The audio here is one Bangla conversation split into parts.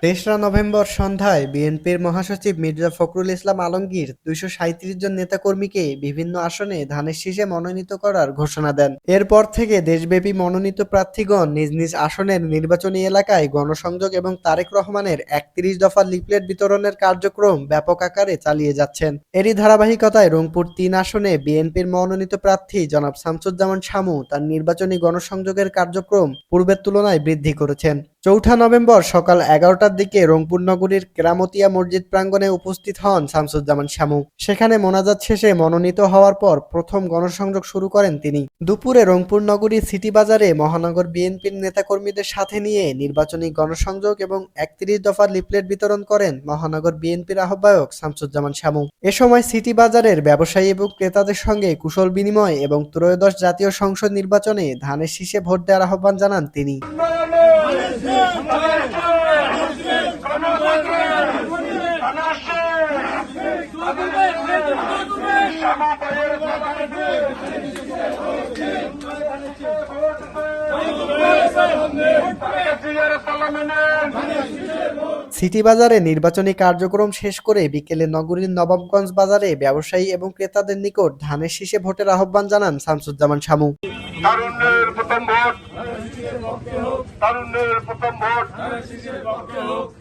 তেসরা নভেম্বর সন্ধ্যায় বিএনপির মহাসচিব মির্জা ফখরুল ইসলাম আলমগীর 237 জন নেতাকর্মীকে বিভিন্ন আসনে ধানের শীষে মনোনীত করার ঘোষণা দেন। এরপর থেকে দেশব্যাপী মনোনীত প্রার্থীগণ নিজ নিজ আসনের নির্বাচনী এলাকায় গণসংযোগ এবং তারেক রহমানের 31 দফা লিফলেট বিতরণের কার্যক্রম ব্যাপক আকারে চালিয়ে যাচ্ছেন। এরই ধারাবাহিকতায় রংপুর 3 আসনে বিএনপির মনোনীত প্রার্থী জনাব শামসুজ্জামান শামু তার নির্বাচনী গণসংযোগের কার্যক্রম পূর্বের তুলনায় বৃদ্ধি করেছেন। 4 নভেম্বর সকাল 11টার দিকে রংপুর নগরীর কেরামতিয়া মসজিদ প্রাঙ্গণে উপস্থিত হন শামসুজ্জামান শামু। সেখানে মোনাজাত শেষে মনোনীত হওয়ার পর প্রথম গণসংযোগ শুরু করেন তিনি। দুপুরে রংপুর নগরীর সিটি বাজারে মহানগর বিএনপির নেতাকর্মীদের সাথে নিয়ে নির্বাচনী গণসংযোগ এবং 31 দফা লিফলেট বিতরণ করেন মহানগর বিএনপির আহ্বায়ক শামসুজ্জামান শামু। এ সময় সিটি বাজারের ব্যবসায়ী এবং ক্রেতাদের সঙ্গে কুশল বিনিময় এবং ত্রয়োদশ জাতীয় সংসদ নির্বাচনে ধানের শীষে ভোট দেওয়ার আহ্বান জানান তিনি। সিটি বাজারে নির্বাচনী কার্যক্রম শেষ করে বিকেলে নগরীর নবাবগঞ্জ বাজারে ব্যবসায়ী এবং ক্রেতাদের নিকট ধানের শীষে ভোটের আহ্বান জানান শামসুজ্জামান শামু। তারুণ্যের প্রথম ভোট,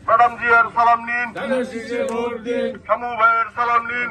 ম্যাডাম জিয়ার সালাম নিন, শামু ভাইয়ের সালাম নিন।